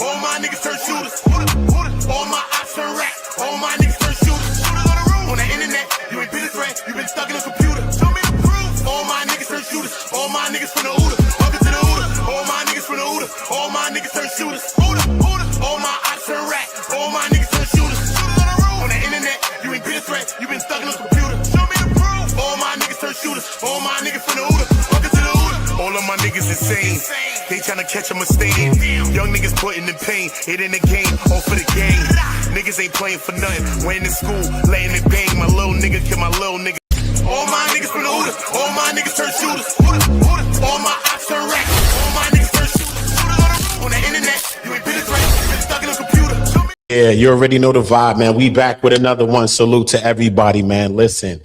All my niggas turn shooters. All my ops turn rats. All my niggas turn shooters. On the internet, you ain't been a threat. You been stuck in a computer. Show me the proof. All my niggas turn shooters. All my niggas from the Uda. Welcome to the Uda. All my niggas from the Uda. All my niggas turn shooters. All my ops turn rats. All my niggas turn shooters. On the internet, you ain't been a threat. You been stuck in a computer. Show me the proof. All my niggas turn shooters. All my niggas from the Uda. Welcome to the Uda. All of my niggas insane. They tryna catch a mistake. Young niggas putting in pain. It in the game, all for the game. Niggas ain't playing for nothing. Went in school, laying it bang. My little nigga kill my little nigga. All my niggas from the Uda. All my niggas turn shooters. All my ops turn rats. All my niggas turn shooters. On the internet, you ain't been a threat. You been stuck in a computer. Yeah, you already know the vibe, man. We back with another one. Salute to everybody, man. Listen,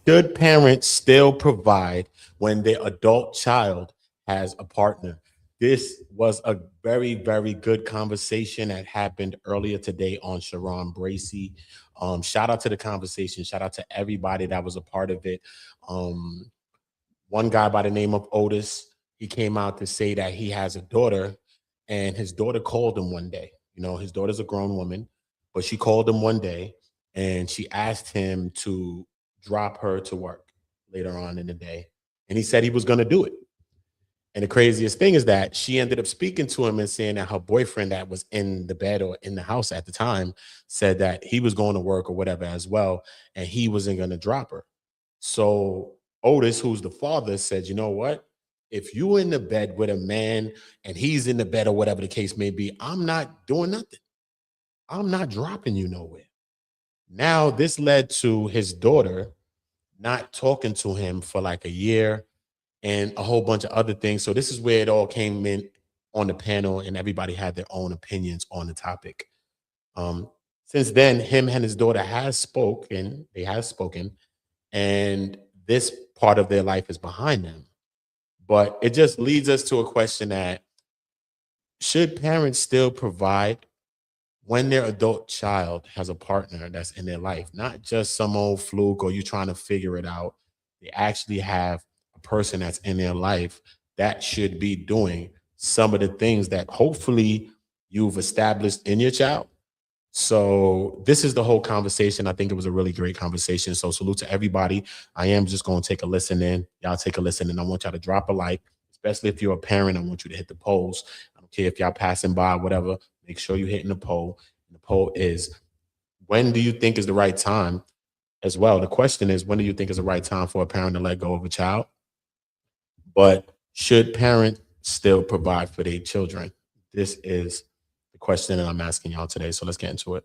should parents still provide when their adult child has a partner? This was a very, very good conversation that happened earlier today on Sharon Bracey. Shout out to the conversation. Shout out to everybody that was a part of it. One guy by the name of Otis, he came out to say that he has a daughter, and his daughter called him one day. You know, his daughter's a grown woman, but she called him one day and she asked him to drop her to work later on in the day. And he said he was going to do it. And the craziest thing is that she ended up speaking to him and saying that her boyfriend that was in the bed or in the house at the time said that he was going to work or whatever as well, and he wasn't going to drop her. So Otis, who's the father, said, you know what? If you're in the bed with a man and he's in the bed or whatever the case may be, I'm not doing nothing. I'm not dropping you nowhere. Now, this led to his daughter not talking to him for like a year and a whole bunch of other things. So this is where it all came in on the panel, and everybody had their own opinions on the topic. Since then, him and his daughter has spoken, and this part of their life is behind them. But it just leads us to a question that should parents still provide when their adult child has a partner that's in their life, not just some old fluke or you trying to figure it out. They actually have a person that's in their life that should be doing some of the things that hopefully you've established in your child. So this is the whole conversation. I think it was a really great conversation. So salute to everybody. I am just going to take a listen in. Y'all take a listen, and I want y'all to drop a like, especially if you're a parent. I want you to hit the polls. I don't care if y'all passing by, whatever. Make sure you're hitting the poll. And the poll is, when do you think is the right time? As well, the question is, when do you think is the right time for a parent to let go of a child? But should parents still provide for their children? This is the question that I'm asking y'all today. So let's get into it.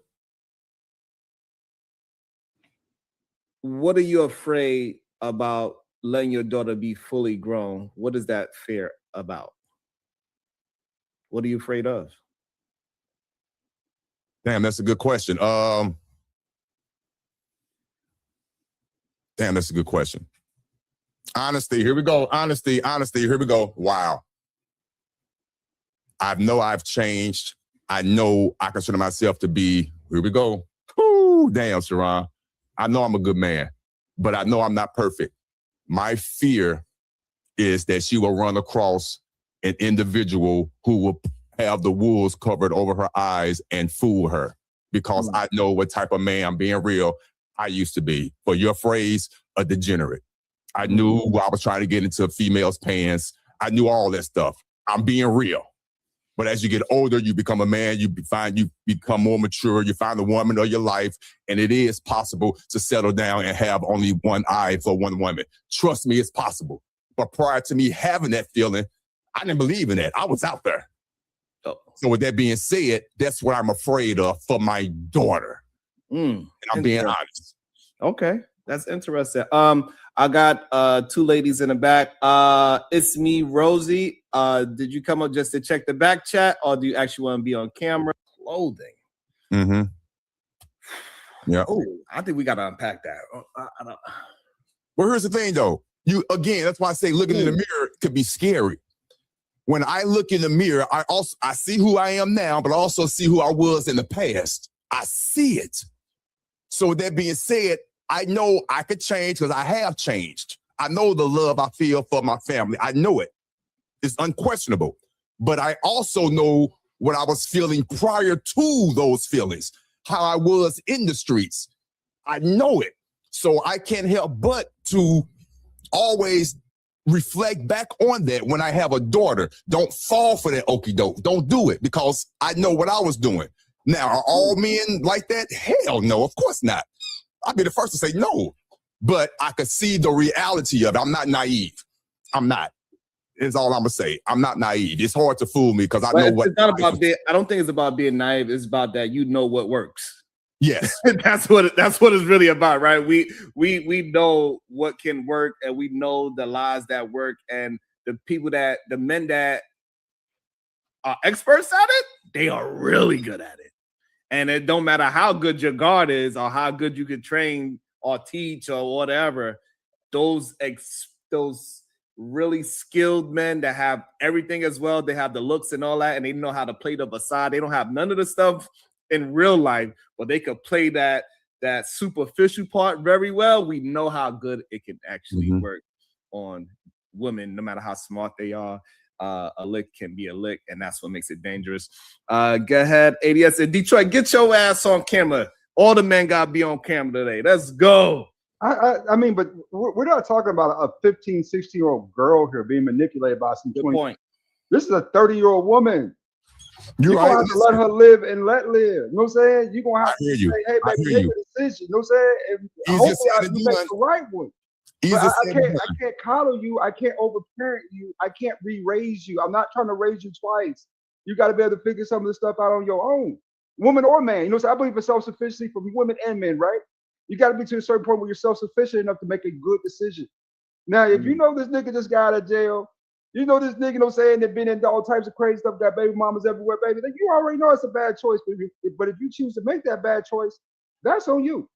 What are you afraid about letting your daughter be fully grown? What is that fear about? What are you afraid of? Damn, that's a good question. Damn, that's a good question. Honesty, here we go. Honesty, here we go. Wow. I know I've changed. I know I consider myself to be, here we go. Ooh, damn, Sharon. I know I'm a good man, but I know I'm not perfect. My fear is that she will run across an individual who will have the wolves covered over her eyes and fool her, because I know what type of man, I'm being real, I used to be. For your phrase, a degenerate. I knew I was trying to get into females' pants. I knew all that stuff. I'm being real. But as you get older, you become a man, you become more mature, you find the woman of your life, and it is possible to settle down and have only one eye for one woman. Trust me, it's possible. But prior to me having that feeling, I didn't believe in that. I was out there. So with that being said, that's what I'm afraid of for my daughter. And I'm being honest. Okay, that's interesting. I got two ladies in the back. It's me, Rosie. Did you come up just to check the back chat, or do you actually want to be on camera? Clothing. Mm-hmm. Yeah. Oh, I think we got to unpack that. Well, here's the thing, though. That's why I say looking in the mirror could be scary. When I look in the mirror, I see who I am now, but I also see who I was in the past. I see it. So with that being said, I know I could change because I have changed. I know the love I feel for my family. I know it. It's unquestionable. But I also know what I was feeling prior to those feelings, how I was in the streets. I know it. So I can't help but to always reflect back on that when I have a daughter. Don't fall for that okie doke. Don't do it, because I know what I was doing. Now, are all men like that? Hell no, of course not. I'll be the first to say no. But I could see the reality of it. I'm not naive. I'm not. Is all I'm gonna say. I'm not naive. It's hard to fool me because I know what. It's not about being. I don't think it's about being naive. It's about that you know what works. Yes, that's what it's really about, right? We know what can work, and we know the lies that work, and the men that are experts at it, they are really good at it. And it don't matter how good your guard is or how good you can train or teach or whatever. Those really skilled men that have everything as well. They have the looks and all that, and they know how to play the facade. They don't have none of the stuff in real life, but they could play that superficial part very well. We know how good it can actually work on women, no matter how smart they are. A lick can be a lick, and that's what makes it dangerous. Go ahead, ADS in Detroit, get your ass on camera. All the men got to be on camera today. Let's go. I mean, but we're not talking about a 15, 16-year-old girl here being manipulated by some 20. Point. This is a 30-year-old woman. You're gonna right. have to let her live and let live. You know what I'm saying? You're gonna have to say, hey, baby, make a decision. You know what I'm saying? And hopefully I can make the right one. But I can't coddle you. I can't overparent you. I can't re-raise you. I'm not trying to raise you twice. You got to be able to figure some of this stuff out on your own, woman or man. You know, so I believe in self-sufficiency for women and men, right? You got to be to a certain point where you're self-sufficient enough to make a good decision. Now, if you know this nigga just got out of jail, you know this nigga, you know what I'm saying, that been into all types of crazy stuff, got baby mamas everywhere, baby, then you already know it's a bad choice. But if you choose to make that bad choice, that's on you. You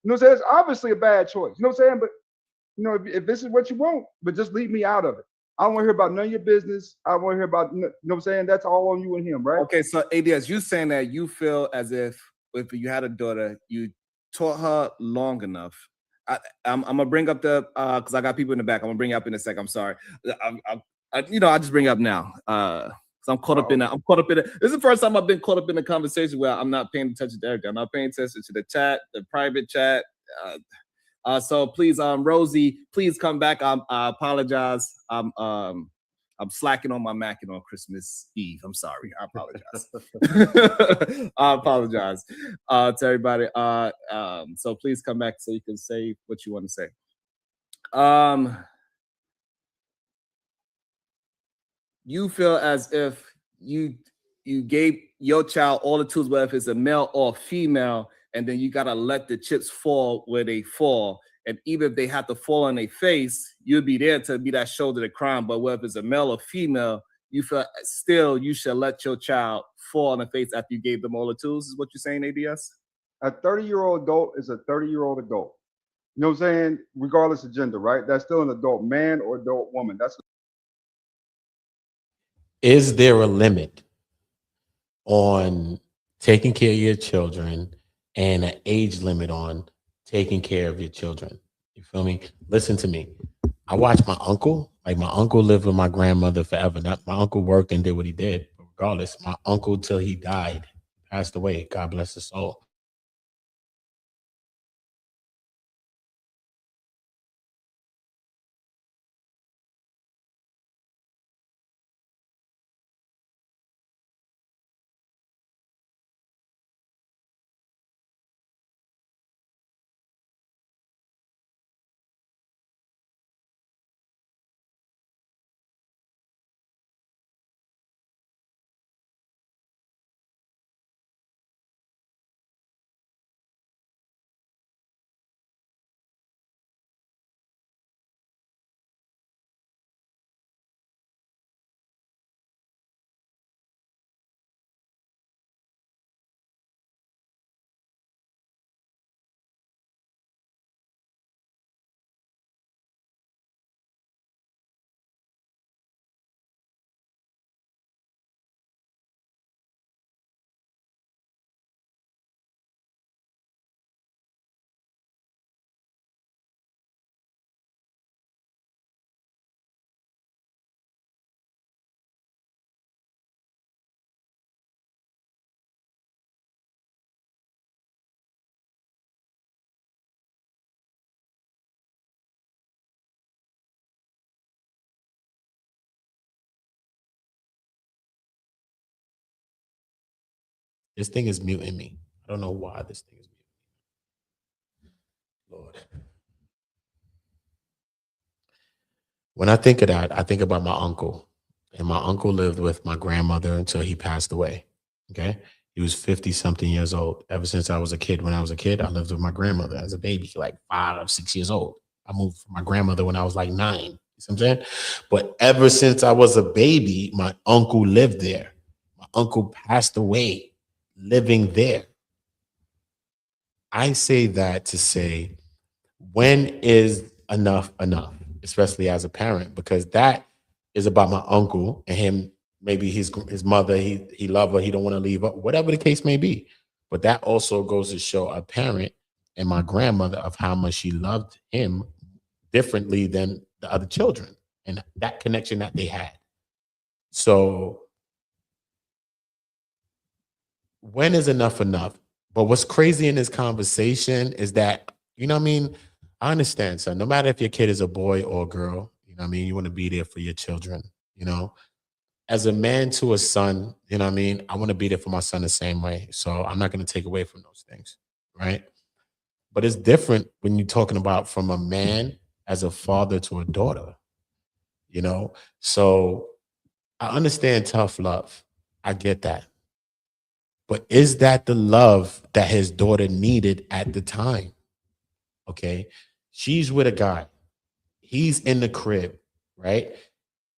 know what I'm saying? It's obviously a bad choice. You know what I'm saying? But you know, if this is what you want, but just leave me out of it. I don't want to hear about none of your business. I don't want to hear about, you know what I'm saying? That's all on you and him, right? Okay, so ADS, you saying that you feel as if you had a daughter, you taught her long enough. I'm gonna bring up the because I got people in the back. I'm gonna bring up in a sec. I'm sorry. I just bring up now. So I'm caught up in that. I'm caught up in it. This is the first time I've been caught up in a conversation where I'm not paying attention to everything. I'm not paying attention to the chat, the private chat. So please, Rosie, please come back. I apologize. I'm slacking on my Mackin on Christmas Eve. I'm sorry. I apologize. I apologize to everybody. So please come back so you can say what you want to say. You feel as if you gave your child all the tools, whether it's a male or female, and then you gotta let the chips fall where they fall. And even if they have to fall on their face, you'll be there to be that shoulder to cry. But whether it's a male or female, you feel still you should let your child fall on the face after you gave them all the tools, is what you're saying, ADS? A 30-year-old adult is a 30-year-old adult. You know what I'm saying? Regardless of gender, right? That's still an adult man or adult woman. Is there a limit on taking care of your children and an age limit on taking care of your children? You feel me? Listen to me. I watched my uncle. Like, my uncle lived with my grandmother forever. Not my uncle worked and did what he did. But regardless, my uncle till he died, passed away. God bless his soul. This thing is muting me. I don't know why this thing is muting me. Lord. When I think of that, I think about my uncle. And my uncle lived with my grandmother until he passed away. Okay. He was 50 something years old. Ever since I was a kid, when I was a kid, I lived with my grandmother as a baby, like 5 or 6 years old. I moved from my grandmother when I was like 9. You see what I'm saying? But ever since I was a baby, my uncle lived there. My uncle passed away living there. I say that to say, when is enough enough, especially as a parent? Because that is about my uncle and him. Maybe his mother, he love her, he don't want to leave her, whatever the case may be. But that also goes to show a parent and my grandmother of how much she loved him differently than the other children and that connection that they had. So when is enough enough? But what's crazy in this conversation is that, you know what I mean? I understand, son. No matter if your kid is a boy or a girl, you know what I mean? You want to be there for your children, you know? As a man to a son, you know what I mean? I want to be there for my son the same way. So I'm not going to take away from those things, right? But it's different when you're talking about from a man as a father to a daughter, you know? So I understand tough love. I get that. But is that the love that his daughter needed at the time? Okay. She's with a guy. He's in the crib, right?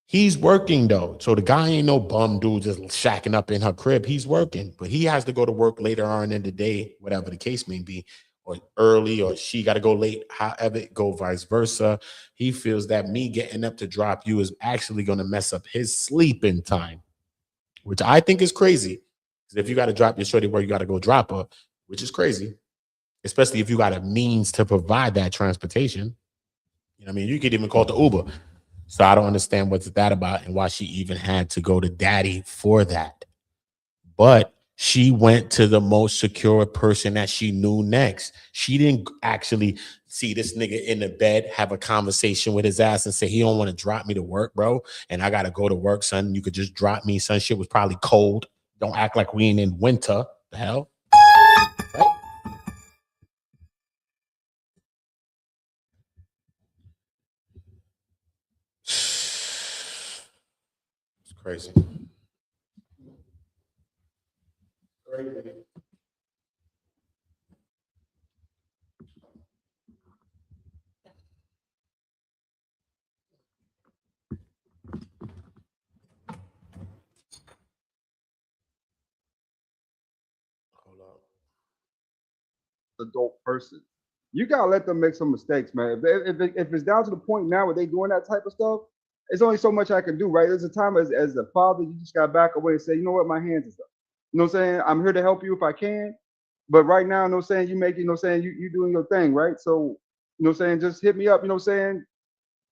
He's working though. So the guy ain't no bum dude just shacking up in her crib. He's working, but he has to go to work later on in the day, whatever the case may be, or early, or she got to go late, however it go, vice versa. He feels that me getting up to drop you is actually going to mess up his sleeping time, which I think is crazy. Because if you got to drop your shorty where you got to go drop her, which is crazy, especially if you got a means to provide that transportation. You know what I mean? You could even call it the Uber. So I don't understand what's that about and why she even had to go to daddy for that. But she went to the most secure person that she knew next. She didn't actually see this nigga in the bed, have a conversation with his ass and say, he don't want to drop me to work, bro. And I got to go to work, son. You could just drop me, son. Shit was probably cold. Don't act like we ain't in winter. The hell? Right? It's crazy. Crazy. Hold up. Adult person. You gotta let them make some mistakes, man. If it's down to the point now where they doing that type of stuff, it's only so much I can do, right? There's a time as a father, you just gotta back away and say, you know what, my hands is up. You know what I'm saying? I'm here to help you if I can. But right now, you know what I'm saying, you doing your thing, right? So, you know what I'm saying, just hit me up, you know what I'm saying?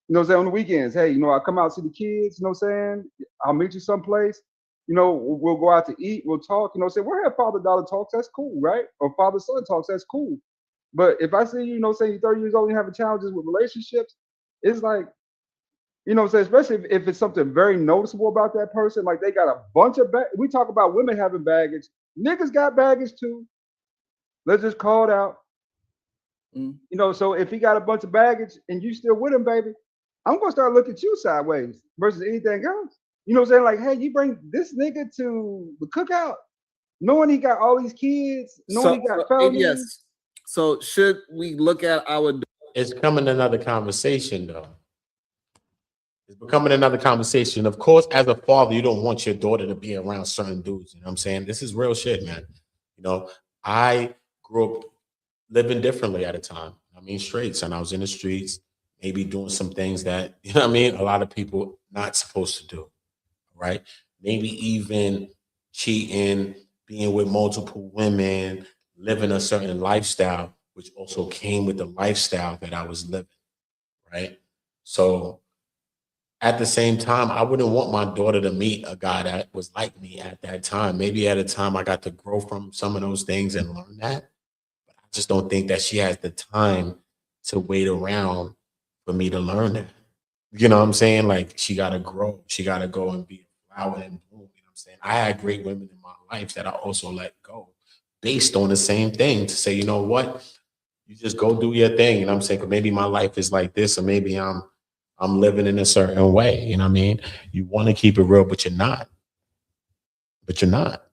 You know what I'm saying, on the weekends. Hey, I'll come out see the kids, you know what I'm saying? I'll meet you someplace. We'll go out to eat, we'll talk, you know what I'm saying? We're having father-daughter talks, that's cool, right? Or father-son talks, that's cool. But if I see you, say you're 30 years old and you're having challenges with relationships, it's like, especially if it's something very noticeable about that person, like they got a bunch of we talk about women having baggage, niggas got baggage too. Let's just call it out. So if he got a bunch of baggage and you still with him, baby, I'm gonna start looking at you sideways versus anything else. You know what I'm saying? Like, hey, you bring this nigga to the cookout, knowing he got all these kids, knowing he got felonies. Yes. So should we look at our? It's coming another conversation though. It's becoming another conversation. Of course, as a father, you don't want your daughter to be around certain dudes. You know what I'm saying? This is real shit, man. I grew up living differently at a time. I mean, straight, son. I was in the streets, maybe doing some things that, a lot of people not supposed to do, right? Maybe even cheating, being with multiple women, living a certain lifestyle, which also came with the lifestyle that I was living, right? So at the same time, I wouldn't want my daughter to meet a guy that was like me at that time. Maybe at a time I got to grow from some of those things and learn that. But I just don't think that she has the time to wait around for me to learn that. You know what I'm saying? Like, she got to grow. She got to go and be a flower and bloom. You know what I'm saying? I had great women in my my life that I also let go based on the same thing to say, you know what, you just go do your thing. You know what I'm saying? 'Cause maybe my life is like this, or maybe I'm living in a certain way. You know what I mean? You want to keep it real, but you're not. But you're not.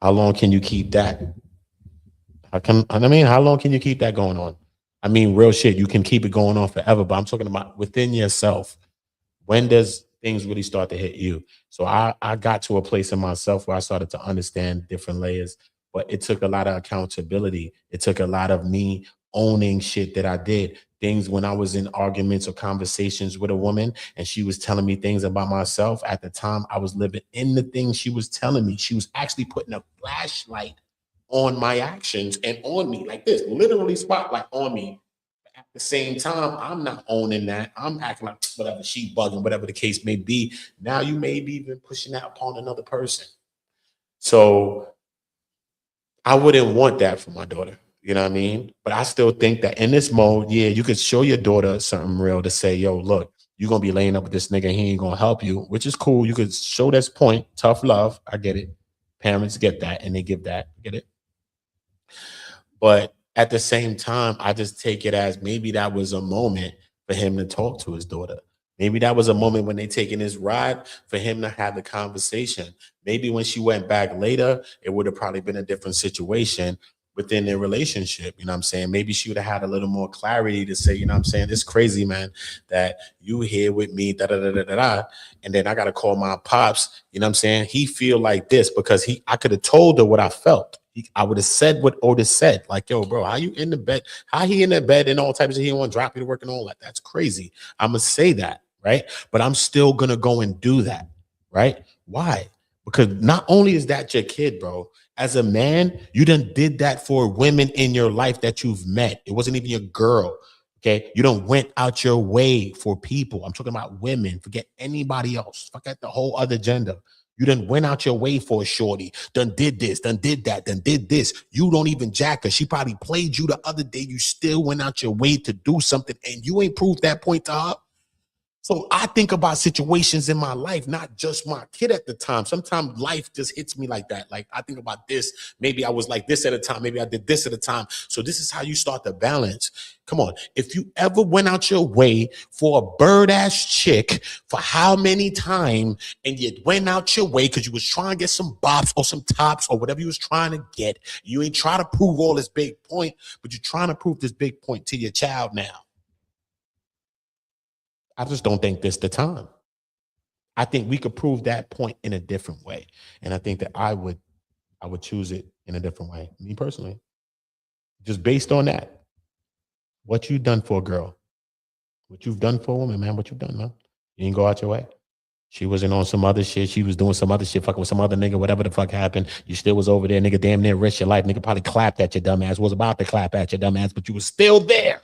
How long can you keep that? How long can you keep that going on? I mean, real shit, you can keep it going on forever, but I'm talking about within yourself. When does things really start to hit you? So I got to a place in myself where I started to understand different layers, but it took a lot of accountability. It took a lot of me owning shit that I did. Things when I was in arguments or conversations with a woman and she was telling me things about myself. At the time, I was living in the things she was telling me. She was actually putting a flashlight on my actions and on me like this, literally spotlight on me. At the same time, I'm not owning that. I'm acting like whatever, she bugging, whatever the case may be. Now you may be even pushing that upon another person. So I wouldn't want that for my daughter. You know what I mean? But I still think that in this mode, yeah, you could show your daughter something real to say, yo, look, you're gonna be laying up with this nigga, he ain't gonna help you, which is cool. You could show this point, tough love. I get it. Parents get that and they give that. Get it? But at the same time, I just take it as maybe that was a moment for him to talk to his daughter. Maybe that was a moment when they taking his ride for him to have the conversation. Maybe when she went back later, it would have probably been a different situation within their relationship. You know what I'm saying? Maybe she would have had a little more clarity to say, you know what I'm saying, it's crazy, man, that you here with me, da da da da da da. And then I gotta call my pops, you know what I'm saying? He feel like this because I could have told her what I felt. I would have said what Otis said, like, yo, bro, how you in the bed? How he in the bed and all types of, he want to drop you to work and all that. That's crazy. I'm gonna say that, right? But I'm still gonna go and do that, right? Why? Because not only is that your kid, bro, as a man, you done did that for women in your life that you've met. It wasn't even your girl. Okay, you don't went out your way for people. I'm talking about women. Forget anybody else. Forget the whole other gender. You done went out your way for a shorty, done did this, done did that, done did this. You don't even jack her. She probably played you the other day. You still went out your way to do something and you ain't proved that point to her. So I think about situations in my life, not just my kid at the time. Sometimes life just hits me like that. Like I think about this. Maybe I was like this at a time. Maybe I did this at a time. So this is how you start to balance. Come on. If you ever went out your way for a bird ass chick for how many times and you went out your way because you was trying to get some bops or some tops or whatever you was trying to get, you ain't try to prove all this big point, but you're trying to prove this big point to your child now. I just don't think this the time. I think we could prove that point in a different way. And I think that I would choose it in a different way. Me personally. Just based on that. What you've done for a girl. What you've done for a woman, man. What you've done, man. You didn't go out your way. She wasn't on some other shit. She was doing some other shit, fucking with some other nigga, whatever the fuck happened. You still was over there, nigga, damn near risked your life. Nigga probably clapped at your dumb ass, was about to clap at your dumb ass, but you was still there.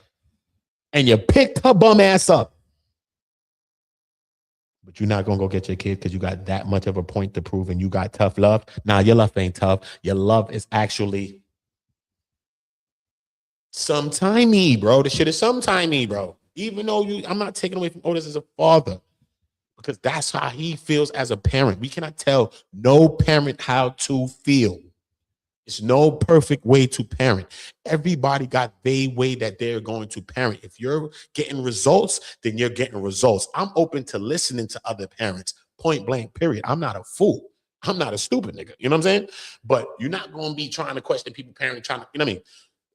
And you picked her bum ass up. But you're not going to go get your kid because you got that much of a point to prove and you got tough love. Nah, your love ain't tough. Your love is actually sometimey, bro. The shit is sometimey, bro. Even though I'm not taking away from Otis as a father because that's how he feels as a parent. We cannot tell no parent how to feel. It's no perfect way to parent. Everybody got their way that they're going to parent. If you're getting results, then you're getting results. I'm open to listening to other parents, point blank, period. I'm not a fool. I'm not a stupid nigga. You know what I'm saying? But you're not going to be trying to question people parenting, trying to, you know what I mean?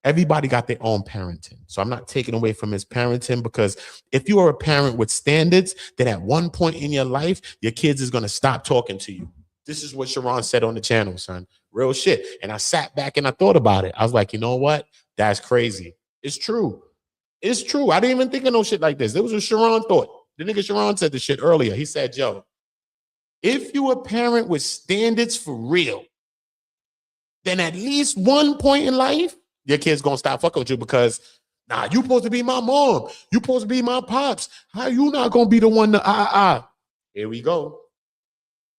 Everybody got their own parenting. So I'm not taking away from his parenting because if you are a parent with standards, then at one point in your life, your kids is going to stop talking to you. This is what Sharon said on the channel, son. Real shit. And I sat back and I thought about it. I was like, you know what? That's crazy. It's true. It's true. I didn't even think of no shit like this. It was what Sharon thought. The nigga Sharon said the shit earlier. He said, yo, if you a parent with standards for real, then at least one point in life, your kid's gonna stop fucking with you because, nah, you supposed to be my mom. You supposed to be my pops. How you not gonna be the one to Here we go.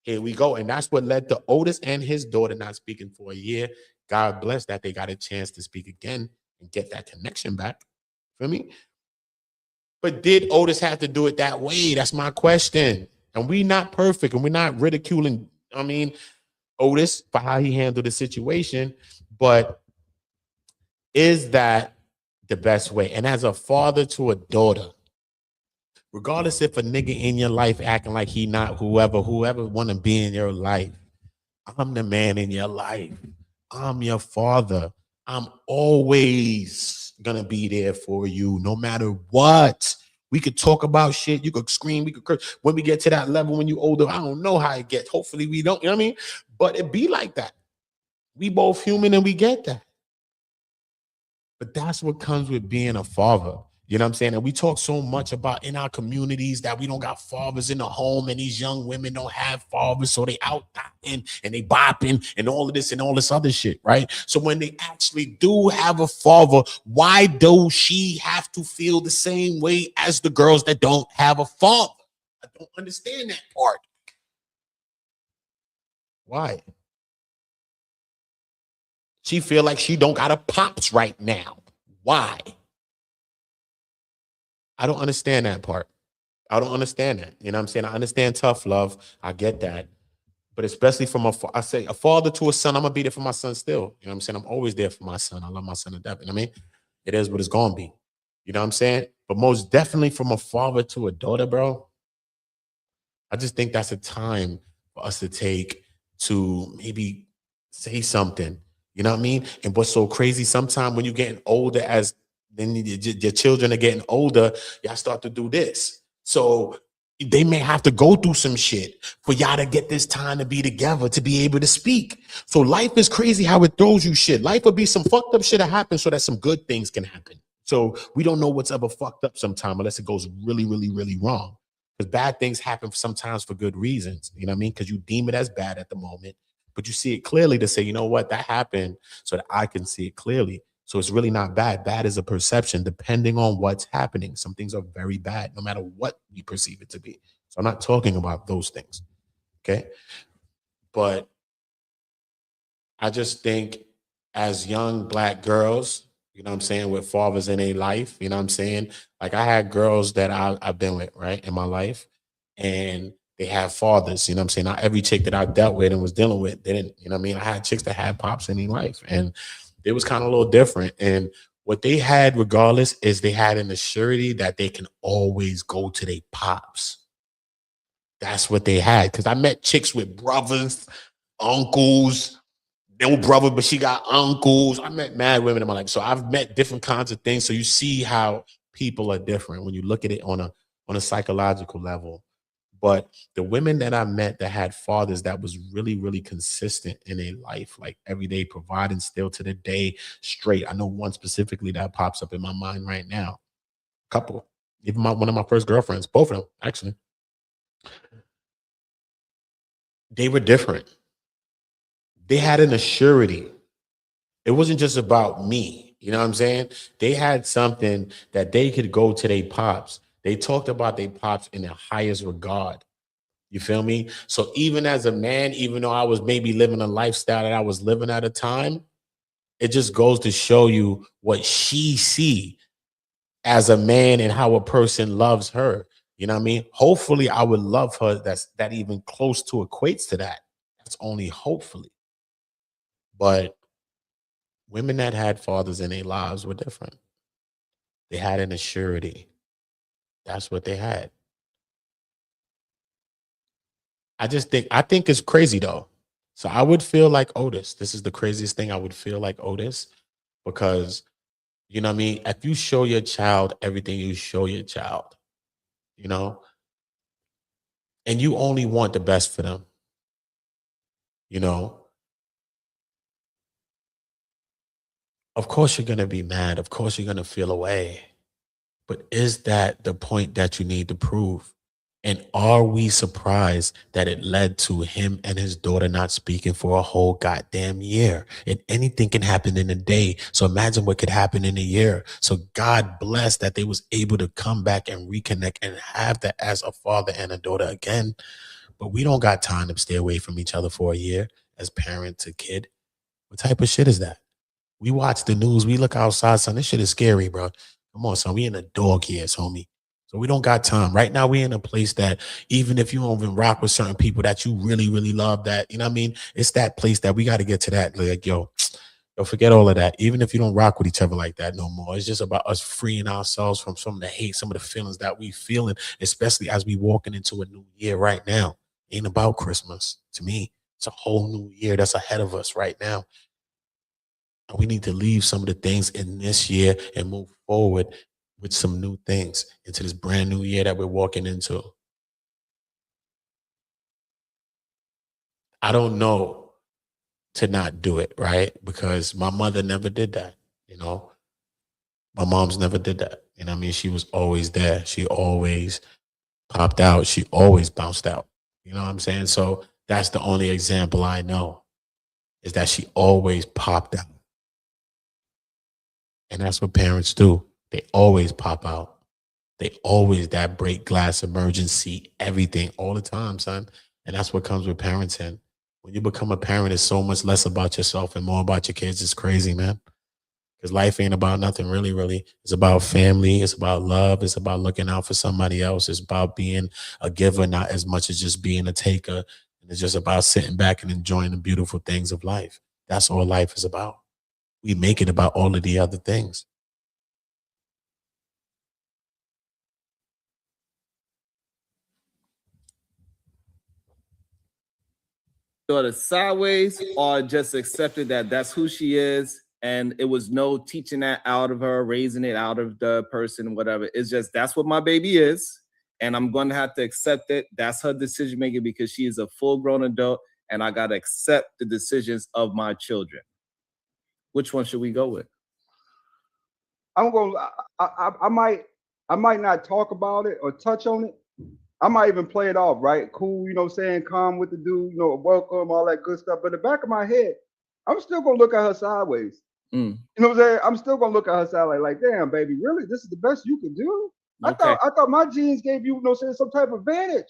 Here we go. And that's what led to Otis and his daughter not speaking for a year. God bless that they got a chance to speak again and get that connection back. For me. But did Otis have to do it that way? That's my question. And we not perfect and we're not ridiculing. I mean, Otis for how he handled the situation, but is that the best way? And as a father to a daughter, regardless if a nigga in your life acting like he not whoever want to be in your life, I'm the man in your life. I'm your father. I'm always gonna be there for you, no matter what. We could talk about shit. You could scream. We could curse. When we get to that level, when you older, I don't know how it gets. Hopefully we don't. You know what I mean? But it be like that. We both human and we get that. But that's what comes with being a father. You know what I'm saying? And we talk so much about in our communities that we don't got fathers in the home, and these young women don't have fathers, so they out and they bopping and all of this and all this other shit, right? So when they actually do have a father, why does she have to feel the same way as the girls that don't have a father? I don't understand that part. Why? She feel like she don't got a pops right now. Why? I don't understand that part. I don't understand that. You know what I'm saying? I understand tough love. I get that. But especially from I say a father to a son, I'm gonna be there for my son still. You know what I'm saying? I'm always there for my son. I love my son to death. You know what I mean? It is what it's gonna be. You know what I'm saying? But most definitely from a father to a daughter, bro. I just think that's a time for us to take to maybe say something. You know what I mean? And what's so crazy, sometimes when you're getting older, as then your children are getting older, y'all start to do this. So they may have to go through some shit for y'all to get this time to be together, to be able to speak. So life is crazy how it throws you shit. Life will be some fucked up shit that happens so that some good things can happen. So we don't know what's ever fucked up sometime unless it goes really, really, really wrong. Because bad things happen sometimes for good reasons. You know what I mean? Because you deem it as bad at the moment, but you see it clearly to say, you know what, that happened so that I can see it clearly. So it's really not bad. Bad is a perception depending on what's happening. Some things are very bad, no matter what we perceive it to be. So I'm not talking about those things. Okay. But I just think as young Black girls, you know what I'm saying, with fathers in a life, you know what I'm saying? Like I had girls that I've been with, right, in my life, and they have fathers, you know what I'm saying? Not every chick that I dealt with and was dealing with didn't, you know what I mean? I had chicks that had pops in their life, and it was kind of a little different. And what they had, regardless, is they had an assurity that they can always go to their pops. That's what they had. Because I met chicks with brothers, uncles, no brother, but she got uncles. I met mad women in my life. So I've met different kinds of things. So you see how people are different when you look at it on a psychological level. But the women that I met that had fathers that was really, really consistent in a life, like every day providing still to the day straight. I know one specifically that pops up in my mind right now. A couple. Even one of my first girlfriends, both of them, actually. They were different. They had an assurity. It wasn't just about me. You know what I'm saying? They had something that they could go to their pops. They talked about their pops in the highest regard. You feel me? So even as a man, even though I was maybe living a lifestyle that I was living at a time, it just goes to show you what she see as a man and how a person loves her. You know what I mean? Hopefully I would love her that even close to equates to that. That's only hopefully. But women that had fathers in their lives were different. They had an assurity. That's what they had. I think it's crazy though. So I would feel like Otis. This is the craziest thing. I would feel like Otis because, you know what I mean? If you show your child everything you show your child, you know, and you only want the best for them, you know, of course you're going to be mad. Of course you're going to feel away. But is that the point that you need to prove? And are we surprised that it led to him and his daughter not speaking for a whole goddamn year? And anything can happen in a day. So imagine what could happen in a year. So God bless that they was able to come back and reconnect and have that as a father and a daughter again. But we don't got time to stay away from each other for a year as parent to kid. What type of shit is that? We watch the news. We look outside, son. This shit is scary, bro. Come on, son. We in the dog years, homie. So we don't got time. Right now, we're in a place that even if you don't even rock with certain people that you really, really love, that, you know what I mean? It's that place that we got to get to that. Like, yo, forget all of that. Even if you don't rock with each other like that no more, it's just about us freeing ourselves from some of the hate, some of the feelings that we feeling, especially as we walking into a new year right now. Ain't about Christmas. To me, it's a whole new year that's ahead of us right now. And we need to leave some of the things in this year and move forward with some new things into this brand new year that we're walking into. I don't know to not do it, right? Because my mother never did that, you know? My mom's never did that. You know what I mean? She was always there. She always popped out. She always bounced out. You know what I'm saying? So that's the only example I know, is that she always popped out. And that's what parents do. They always pop out. They always that break glass emergency, everything all the time, son. And that's what comes with parenting. When you become a parent, it's so much less about yourself and more about your kids. It's crazy, man. Because life ain't about nothing, really, really. It's about family. It's about love. It's about looking out for somebody else. It's about being a giver, not as much as just being a taker. And it's just about sitting back and enjoying the beautiful things of life. That's all life is about. We make it about all of the other things. Daughter sideways, or just accepted that that's who she is, and it was no teaching that out of her, raising it out of the person, whatever. It's just that's what my baby is, and I'm going to have to accept it. That's her decision making because she is a full-grown adult, and I got to accept the decisions of my children. Which one should we go with? I'm going. I might not talk about it or touch on it. I might even play it off, right? Cool, you know what I'm saying? Calm with the dude, you know, welcome, all that good stuff. But in the back of my head, I'm still gonna look at her sideways. You know what I'm saying? I'm still gonna look at her sideways like, damn, baby, really? This is the best you could do? Okay. I thought my genes gave you know what I'm saying, some type of advantage.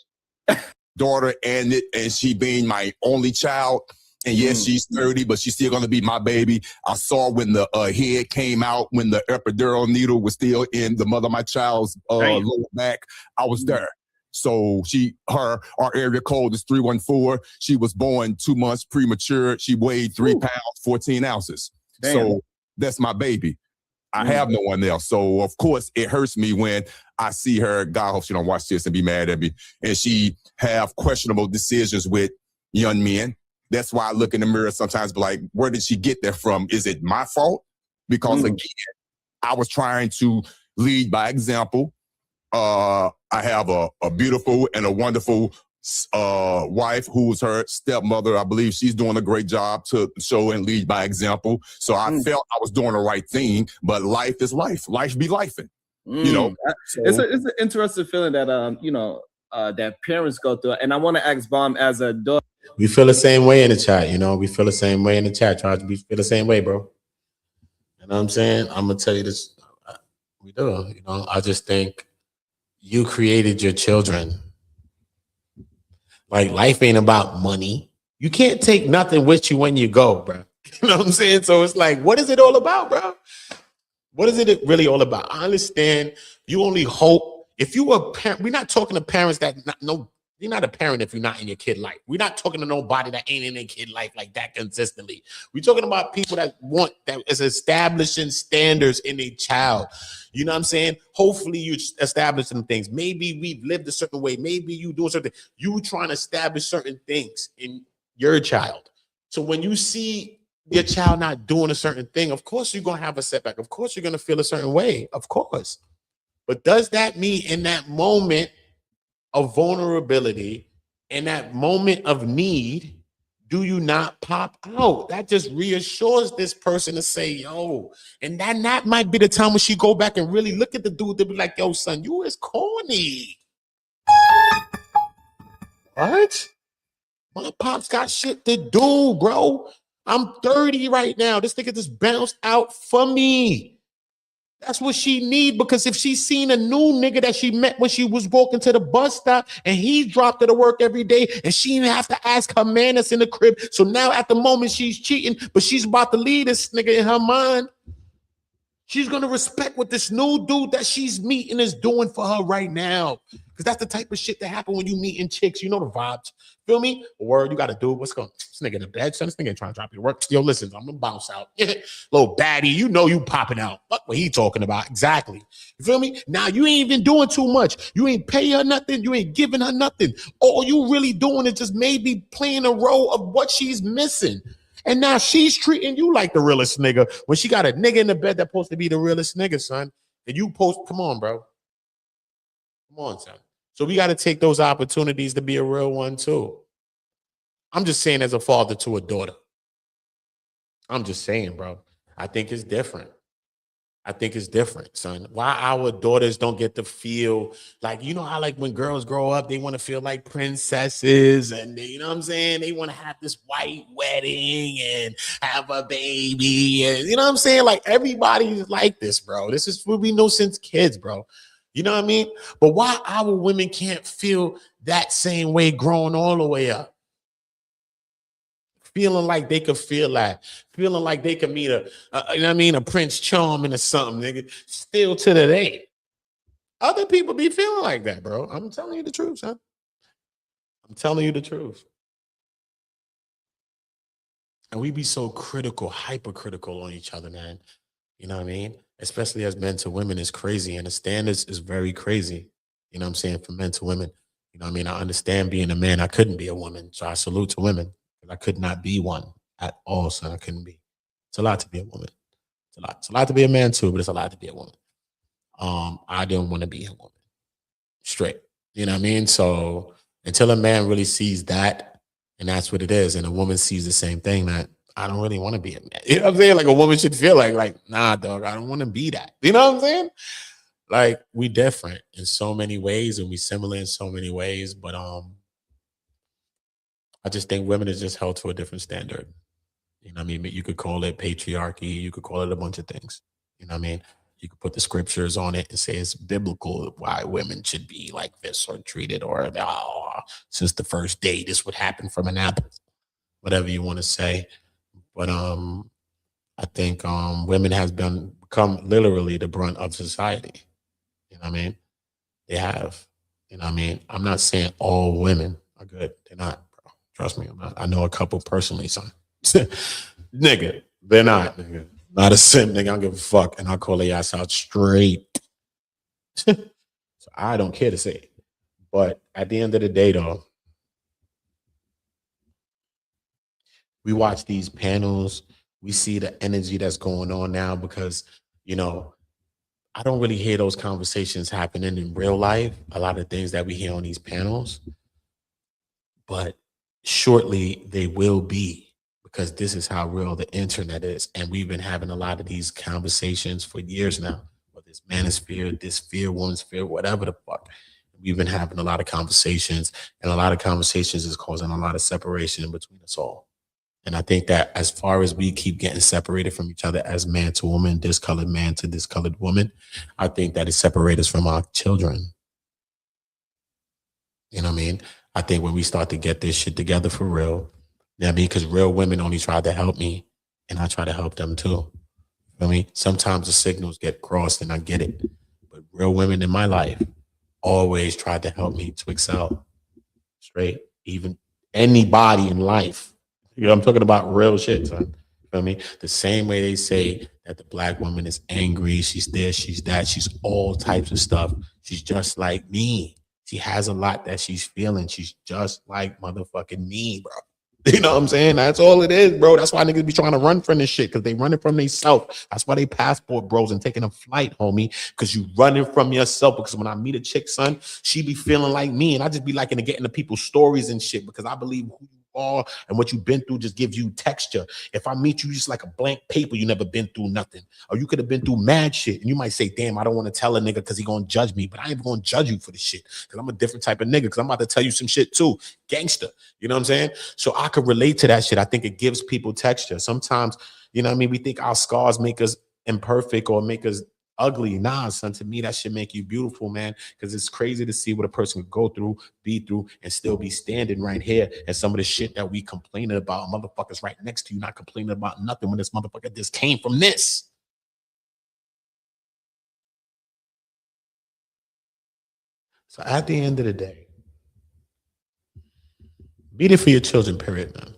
Daughter and she being my only child. And yes, she's 30, but she's still going to be my baby. I saw when the head came out, when the epidural needle was still in the mother of my child's lower back. I was there. So our area code is 314. She was born 2 months premature. She weighed 3 pounds, 14 ounces. Damn. So that's my baby. I have no one else. So of course it hurts me when I see her, God, I hope she don't watch this and be mad at me, and she have questionable decisions with young men. That's why I look in the mirror sometimes, be like, where did she get that from? Is it my fault? Because again, I was trying to lead by example. I have a beautiful and a wonderful wife who's her stepmother. I believe she's doing a great job to show and lead by example. So I felt I was doing the right thing, but life is life. Life be lifing, you know. So, it's an interesting feeling that that parents go through. And I want to ask Bomb as a daughter. We feel the same way in the chat, you know. We feel the same way in the chat. We feel the same way, bro. You know what I'm saying? I'm gonna tell you this. We do. You know, I just think you created your children. Like, life ain't about money. You can't take nothing with you when you go, bro. You know what I'm saying? So it's like, what is it all about, bro? What is it really all about? I understand you only hope if you were a parent. We're not talking to parents that you're not a parent if you're not in your kid life. We're not talking to nobody that ain't in their kid life like that consistently. We're talking about people that is establishing standards in a child. You know what I'm saying? Hopefully you establish some things. Maybe we've lived a certain way. Maybe you do something. You trying to establish certain things in your child. So when you see your child not doing a certain thing, of course you're going to have a setback. Of course you're going to feel a certain way. Of course. But does that mean in that moment of vulnerability, in that moment of need, do you not pop out? That just reassures this person to say, yo, and that might be the time when she go back and really look at the dude to be like, yo, son, you is corny. What? My pops got shit to do, bro. I'm 30 right now. This nigga just bounced out for me. That's what she need, because if she seen a new nigga that she met when she was walking to the bus stop and he dropped her to work every day and she didn't have to ask her man that's in the crib. So now at the moment she's cheating, but she's about to leave this nigga in her mind. She's going to respect what this new dude that she's meeting is doing for her right now. Because that's the type of shit that happen when you meeting chicks. You know the vibes. Feel me? A word you got to do. What's going on? This nigga in the bed, son. This nigga ain't trying to drop you to work. Yo, listen, I'm going to bounce out. Little baddie, you know you popping out. Fuck what he talking about. Exactly. You feel me? Now, you ain't even doing too much. You ain't pay her nothing. You ain't giving her nothing. All you really doing is just maybe playing a role of what she's missing. And now she's treating you like the realest nigga when she got a nigga in the bed that's supposed to be the realest nigga, son. And you come on, bro. Come on, son. So we got to take those opportunities to be a real one, too. I'm just saying as a father to a daughter. I'm just saying, bro. I think it's different. I think it's different, son. Why our daughters don't get to feel like, you know how like when girls grow up, they want to feel like princesses and you know what I'm saying? They want to have this white wedding and have a baby. And you know what I'm saying? Like everybody's like this, bro. This is what we know since kids, bro. You know what I mean? But why our women can't feel that same way growing all the way up? Feeling like they could feel that, feeling like they could meet you know what I mean, a Prince Charming or something, nigga. Still to the day. Other people be feeling like that, bro. I'm telling you the truth, son. I'm telling you the truth. And we be so critical, hypercritical on each other, man. You know what I mean? Especially as men to women is crazy. And the standards is very crazy. You know what I'm saying? For men to women. You know what I mean? I understand being a man. I couldn't be a woman. So I salute to women. I could not be one at all, son. I couldn't be. It's a lot to be a woman. It's a lot. It's a lot to be a man too, but it's a lot to be a woman. I didn't want to be a woman. Straight. You know what I mean? So until a man really sees that, and that's what it is, and a woman sees the same thing, that I don't really want to be a man. You know what I'm saying? Like a woman should feel like, nah, dog, I don't want to be that. You know what I'm saying? Like we different in so many ways, and we similar in so many ways, but I just think women is just held to a different standard. You know what I mean? You could call it patriarchy. You could call it a bunch of things. You know what I mean? You could put the scriptures on it and say it's biblical why women should be like this or treated or since the first day this would happen from an apple. Whatever you want to say. But I think women has become literally the brunt of society. You know what I mean? They have. You know what I mean? I'm not saying all women are good. They're not. Trust me, I'm not. I know a couple personally, son. Nigga, they're not, nigga. Not a simp, nigga. I don't give a fuck. And I'll call their ass out straight. So I don't care to say it. But at the end of the day, though, we watch these panels. We see the energy that's going on now because, you know, I don't really hear those conversations happening in real life. A lot of things that we hear on these panels. But shortly they will be, because this is how real the internet is. And we've been having a lot of these conversations for years now, whether it's manosphere, this sphere, woman's sphere, whatever the fuck. We've been having a lot of conversations, and a lot of conversations is causing a lot of separation in between us all. And I think that as far as we keep getting separated from each other as man to woman, discolored man to discolored woman, I think that it separates us from our children. You know what I mean? I think when we start to get this shit together for real, you know what I mean? Because real women only try to help me, and I try to help them too. You know what I mean? Sometimes the signals get crossed, and I get it. But real women in my life always tried to help me to excel. Straight. Even anybody in life. You know, I'm talking about real shit, son. You feel me? The same way they say that the black woman is angry, she's this, she's that, she's all types of stuff. She's just like me. She has a lot that she's feeling. She's just like motherfucking me, bro. You know what I'm saying? That's all it is, bro. That's why niggas be trying to run from this shit, because they running from themselves. That's why they passport bros and taking a flight, homie, because you running from yourself. Because when I meet a chick, son, she be feeling like me, and I just be liking to get into people's stories and shit, because I believe who you are and what you've been through just gives you texture. If I meet you just like a blank paper, you never been through nothing, or you could have been through mad shit, and you might say, damn, I don't want to tell a nigga because he gonna judge me, but I ain't gonna judge you for the shit, because I'm a different type of nigga, because I'm about to tell you some shit too. Gangster, you know what I'm saying? So I could relate to that shit. I think it gives people texture. Sometimes, you know what I mean, we think our scars make us imperfect or make us ugly. Nah, son, to me, that should make you beautiful, man, because it's crazy to see what a person could go through, be through, and still be standing right here. And some of the shit that we complaining about, motherfuckers right next to you not complaining about nothing when this motherfucker just came from this. So at the end of the day, be there for your children, period, man.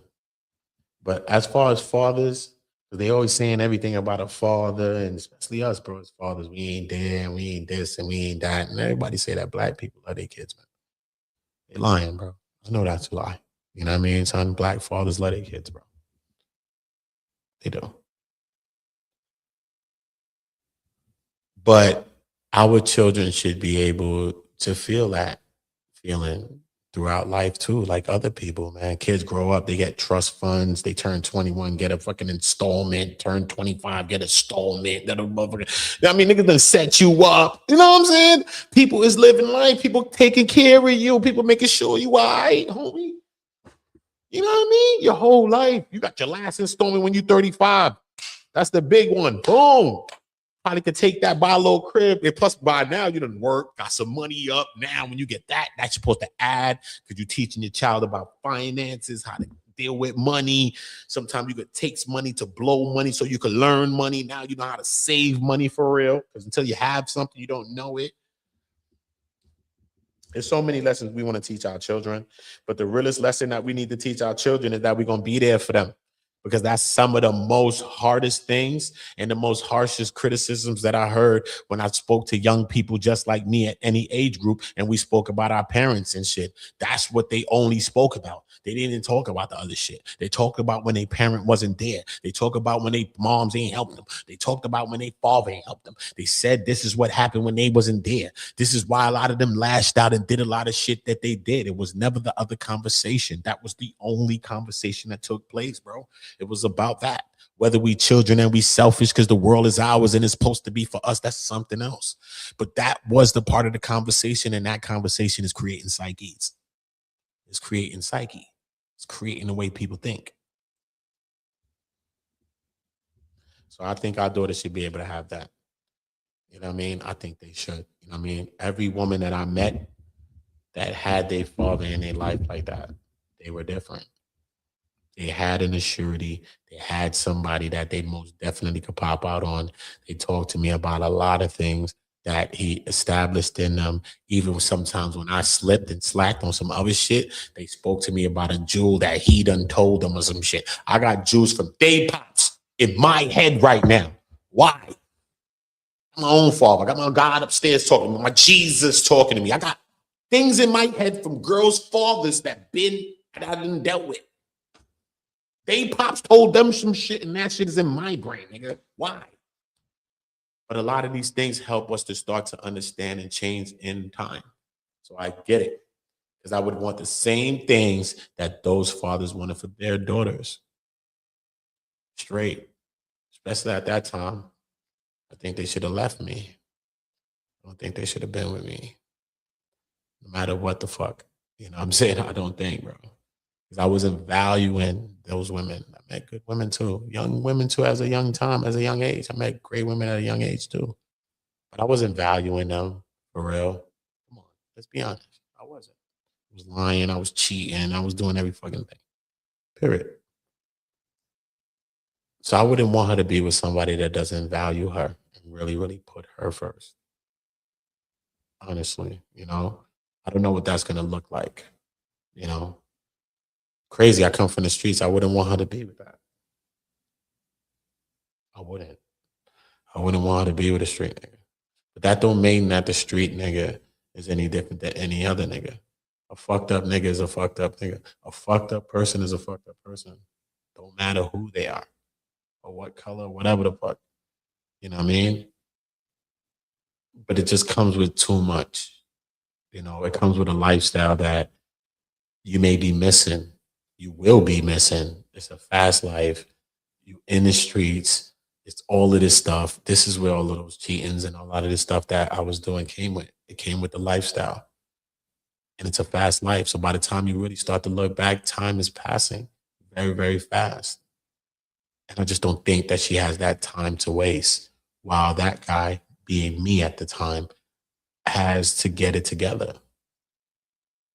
But as far as fathers, they always saying everything about a father, and especially us, bro, as fathers, we ain't there, and we ain't this, and we ain't that. And everybody say that black people love their kids, man. They lying, bro. I know that's a lie. You know what I mean? Son, black fathers love their kids, bro. They do. But our children should be able to feel that feeling throughout life too, like other people, man. Kids grow up, they get trust funds, they turn 21, get a fucking installment, turn 25, get installment. That a motherfucker. I mean, niggas done set you up. You know what I'm saying? People is living life, people taking care of you, people making sure you all right, homie. You know what I mean? Your whole life. You got your last installment when you're 35. That's the big one. Boom. Probably could take that, buy a little crib. And plus, by now, you done work, got some money up. Now, when you get that, that's supposed to add because you're teaching your child about finances, how to deal with money. Sometimes you could take money to blow money so you can learn money. Now you know how to save money for real. Because until you have something, you don't know it. There's so many lessons we want to teach our children. But the realest lesson that we need to teach our children is that we're going to be there for them. Because that's some of the most hardest things and the most harshest criticisms that I heard when I spoke to young people just like me at any age group and we spoke about our parents and shit. That's what they only spoke about. They didn't talk about the other shit. They talked about when their parent wasn't there. They talked about when their moms ain't helped them. They talked about when their father ain't helped them. They said this is what happened when they wasn't there. This is why a lot of them lashed out and did a lot of shit that they did. It was never the other conversation. That was the only conversation that took place, bro. It was about that. Whether we children and we selfish because the world is ours and it's supposed to be for us, that's something else. But that was the part of the conversation, and that conversation is creating psyches. It's creating psyche. It's creating the way people think. So I think our daughters should be able to have that. You know what I mean? I think they should. You know what I mean? Every woman that I met that had their father in their life like that, they were different. They had an assurity. They had somebody that they most definitely could pop out on. They talked to me about a lot of things that he established in them. Even sometimes when I slipped and slacked on some other shit, they spoke to me about a jewel that he done told them or some shit. I got jewels from day pops in my head right now. Why? My own father. I got my God upstairs talking to me. My Jesus talking to me. I got things in my head from girls' fathers that I done dealt with. They pops told them some shit, and that shit is in my brain, nigga. Why? But a lot of these things help us to start to understand and change in time. So I get it. Because I would want the same things that those fathers wanted for their daughters. Straight. Especially at that time. I think they should have left me. I don't think they should have been with me. No matter what the fuck. You know what I'm saying? I don't think, bro. Because I wasn't valuing those women. I met good women too. Young women too as a young age. I met great women at a young age too. But I wasn't valuing them for real. Come on, let's be honest. I wasn't. I was lying, I was cheating, I was doing every fucking thing. Period. So I wouldn't want her to be with somebody that doesn't value her and really, really put her first. Honestly, you know, I don't know what that's gonna look like, you know. Crazy. I come from the streets. I wouldn't want her to be with that. I wouldn't. I wouldn't want her to be with a street nigga. But that don't mean that the street nigga is any different than any other nigga. A fucked up nigga is a fucked up nigga. A fucked up person is a fucked up person. Don't matter who they are or what color, whatever the fuck. You know what I mean? But it just comes with too much. You know, it comes with a lifestyle that you may be missing. You will be missing. It's a fast life. You in the streets. It's all of this stuff. This is where all of those cheatings and a lot of this stuff that I was doing came with. It came with the lifestyle. And it's a fast life. So by the time you really start to look back, time is passing very, very fast. And I just don't think that she has that time to waste while that guy, being me at the time, has to get it together.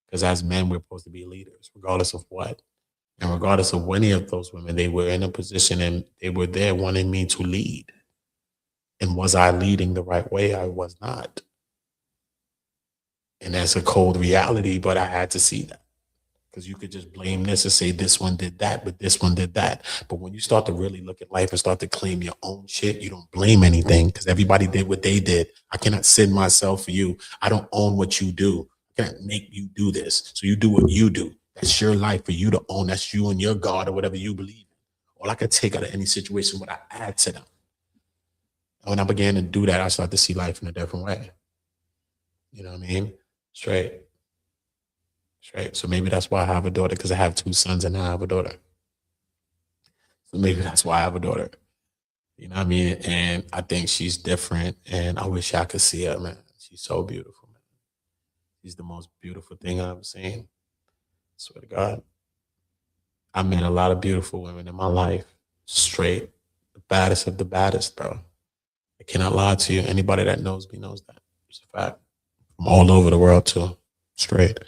Because as men, we're supposed to be leaders, regardless of what. And regardless of any of those women, they were in a position and they were there wanting me to lead. And was I leading the right way? I was not. And that's a cold reality, but I had to see that. Because you could just blame this and say this one did that, but this one did that. But when you start to really look at life and start to claim your own shit, you don't blame anything because everybody did what they did. I cannot sin myself for you. I don't own what you do. I cannot make you do this. So you do what you do. That's your life for you to own. That's you and your God or whatever you believe in. All I could take out of any situation, what I add to them. And when I began to do that, I started to see life in a different way. You know what I mean? Straight. So maybe that's why I have a daughter, because I have 2 sons and now I have a daughter. So maybe that's why I have a daughter. You know what I mean? And I think she's different, and I wish I could see her, man. She's so beautiful, man. She's the most beautiful thing I've ever seen. I swear to God. I met a lot of beautiful women in my life. Straight. The baddest of the baddest, bro. I cannot lie to you. Anybody that knows me knows that. It's a fact. From all over the world, too. Straight.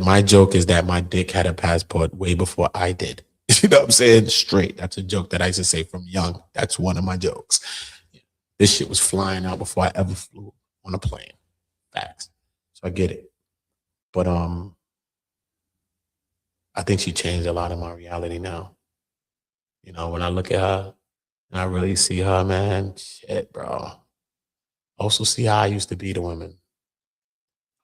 My joke is that my dick had a passport way before I did. You know what I'm saying? Straight. That's a joke that I used to say from young. That's one of my jokes. This shit was flying out before I ever flew on a plane. Facts. So I get it. But I think she changed a lot of my reality now. You know, when I look at her and I really see her, man, shit, bro. Also see how I used to be to women.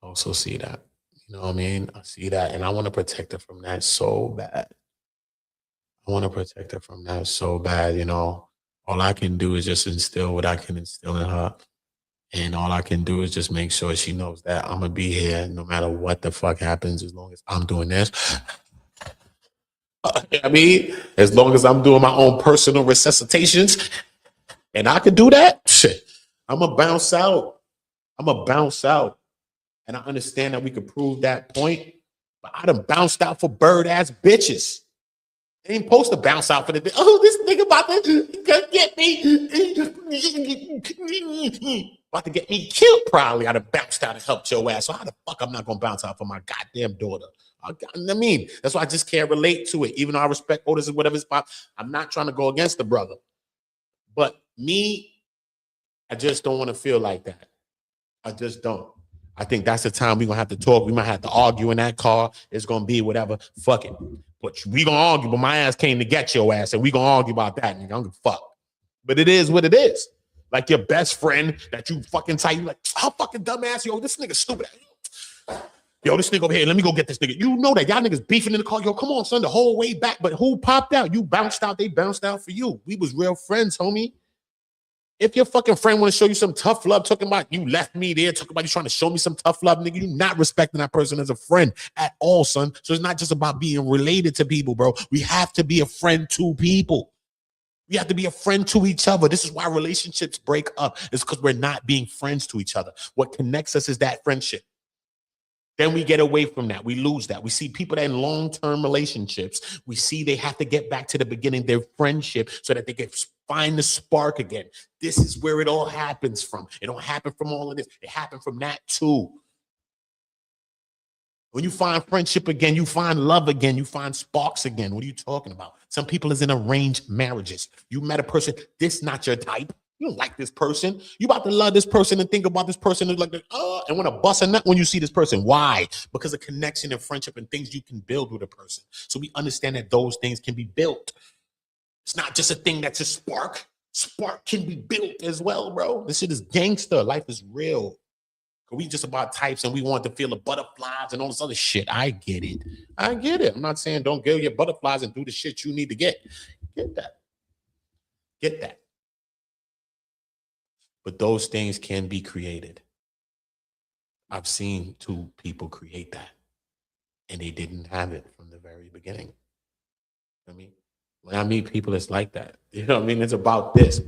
Also see that. You know what I mean? I see that, and I want to protect her from that so bad. I want to protect her from that so bad, you know. All I can do is just instill what I can instill in her. And all I can do is just make sure she knows that I'm going to be here no matter what the fuck happens, as long as I'm doing this. I mean, as long as I'm doing my own personal resuscitations and I can do that, shit, I'm going to bounce out. I'm going to bounce out. And I understand that we could prove that point, but I done bounced out for bird-ass bitches. They ain't supposed to bounce out for the, oh, this nigga about to get me. About to get me killed, probably. I'd have bounced out and helped your ass. So how the fuck I'm not going to bounce out for my goddamn daughter? I mean, that's why I just can't relate to it. Even though I respect Otis and whatever his pop, I'm not trying to go against the brother. But me, I just don't want to feel like that. I just don't. I think that's the time we're going to have to talk. We might have to argue in that car. It's going to be whatever. Fuck it. But we going to argue, but my ass came to get your ass, and we going to argue about that. And I don't give a fuck. But it is what it is. Like your best friend that you fucking tell you, like, how fucking dumbass, yo, this nigga stupid. Yo, this nigga over here, let me go get this nigga. You know that y'all niggas beefing in the car. Yo, come on, son, the whole way back. But who popped out? You bounced out. They bounced out for you. We was real friends, homie. If your fucking friend want to show you some tough love, talking about you left me there, talking about you trying to show me some tough love, nigga, you not respecting that person as a friend at all, son. So it's not just about being related to people, bro. We have to be a friend to people. We have to be a friend to each other. This is why relationships break up. It's because we're not being friends to each other. What connects us is that friendship. Then we get away from that. We lose that. We see people that in long-term relationships, we see they have to get back to the beginning, their friendship, so that they can find the spark again. This is where it all happens from. It don't happen from all of this. It happened from that too. When you find friendship again, you find love again, you find sparks again. What are you talking about? Some people is in arranged marriages. You met a person, this not your type. You don't like this person. You about to love this person and think about this person and like, and want to bust a nut when you see this person. Why? Because of connection and friendship and things you can build with a person. So we understand that those things can be built. It's not just a thing that's a spark. Spark can be built as well, bro. This shit is gangster. Life is real. We just about types and we want to feel the butterflies and all this other shit. I get it. I get it. I'm not saying don't get your butterflies and do the shit you need to get. Get that. Get that. But those things can be created. I've seen 2 people create that, and they didn't have it from the very beginning. I mean, when I meet people, it's like that. You know what I mean? It's about this.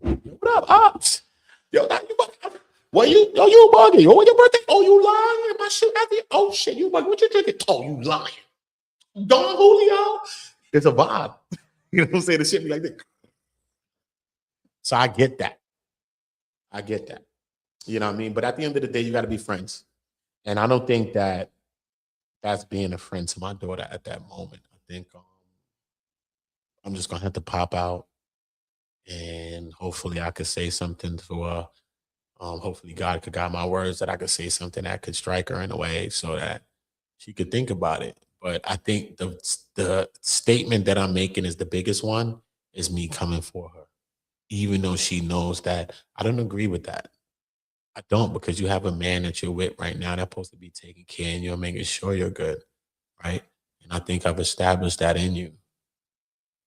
What up, Ops? Yo, now you what you bugging? Oh, your birthday? Oh, you lying? My shit after you? Oh shit, you bugging? What you drinking? Oh, you lying? Don Julio? It's a vibe. You know what I'm saying? The shit be like this. So I get that. I get that. You know what I mean? But at the end of the day, you got to be friends. And I don't think that that's being a friend to my daughter at that moment. I think I'm just going to have to pop out and hopefully I could say something to her Hopefully God could guide my words, that I could say something that could strike her in a way so that she could think about it. But I think the statement that I'm making is the biggest one, is me coming for her. Even though she knows that I don't agree with that. I don't, because you have a man that you're with right now that's supposed to be taking care of you and making sure you're good, right? And I think I've established that in you.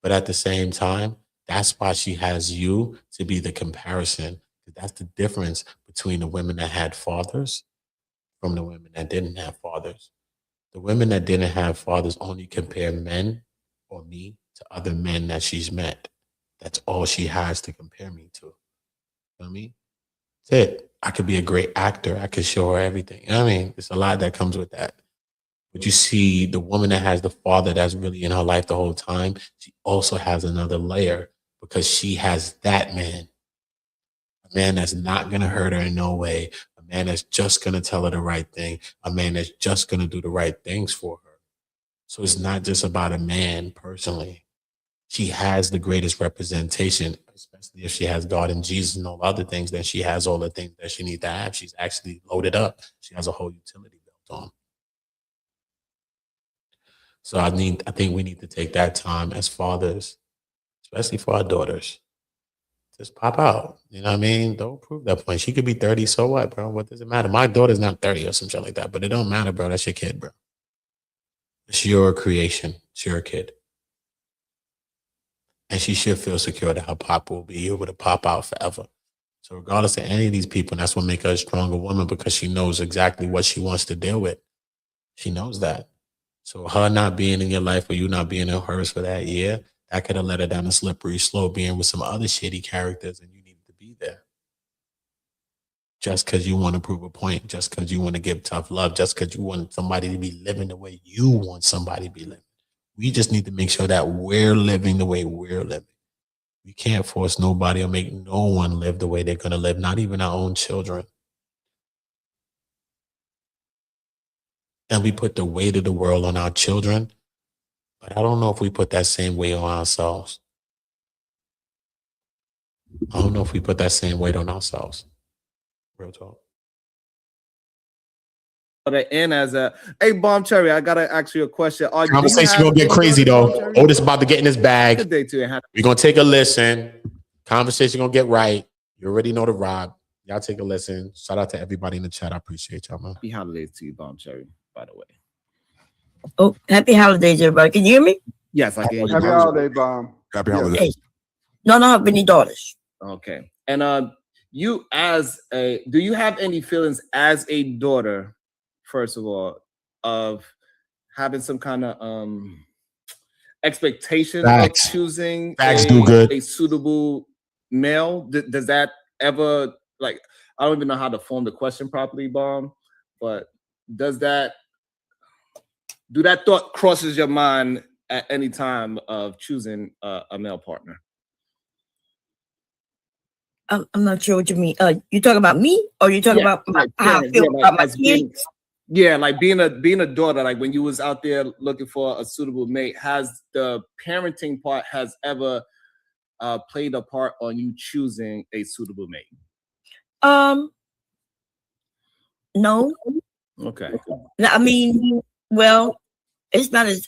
But at the same time, that's why she has you to be the comparison. That's the difference between the women that had fathers from the women that didn't have fathers. The women that didn't have fathers only compare men or me to other men that she's met. That's all she has to compare me to. You know what I mean? That's it. I could be a great actor. I could show her everything. I mean, there's a lot that comes with that. But you see, the woman that has the father that's really in her life the whole time, she also has another layer, because she has that man. A man that's not going to hurt her in no way. A man that's just going to tell her the right thing. A man that's just going to do the right things for her. So it's not just about a man personally. She has the greatest representation, especially if she has God and Jesus and all other things, then she has all the things that she needs to have. She's actually loaded up. She has a whole utility belt on. So I think we need to take that time as fathers, especially for our daughters. Just pop out. You know what I mean? Don't prove that point. She could be 30, so what, bro? What does it matter? My daughter's not 30 or some shit like that, but it don't matter, bro. That's your kid, bro. It's your creation. It's your kid. And she should feel secure that her pop will be able to pop out forever. So regardless of any of these people, that's what makes her a stronger woman, because she knows exactly what she wants to deal with. She knows that. So her not being in your life or you not being in hers for that year, that could have led her down a slippery slope, being with some other shitty characters, and you needed to be there. Just because you want to prove a point, just because you want to give tough love, just because you want somebody to be living the way you want somebody to be living. We just need to make sure that we're living the way we're living. We can't force nobody or make no one live the way they're going to live, not even our own children. And we put the weight of the world on our children, but I don't know if we put that same weight on ourselves. I don't know if we put that same weight on ourselves. Real talk. And as a Bomb Cherry, I gotta ask you a question. Conversation gonna get crazy though. Otis about to get in his bag. Good day to you. We're gonna take a listen. Conversation gonna get right. You already know the vibe. Y'all take a listen. Shout out to everybody in the chat. I appreciate y'all, man. Happy holidays to you, Bomb Cherry, by the way. Oh, happy holidays, everybody. Can you hear me? Yes, I can. Happy holiday, Bomb. Happy holidays. Hey. No, I don't have any daughters. Okay. And you do you have any feelings as a daughter, first of all, of having some kind of expectation of choosing a suitable male? Does that ever, like, I don't even know how to form the question properly, Bomb, but do that thought crosses your mind at any time of choosing a male partner? I'm not sure what you mean. You talking about me, or you talking about how I feel about my kids? Like being a daughter, like when you was out there looking for a suitable mate, has the parenting part ever played a part on you choosing a suitable mate? No. Okay. I mean, well, it's not as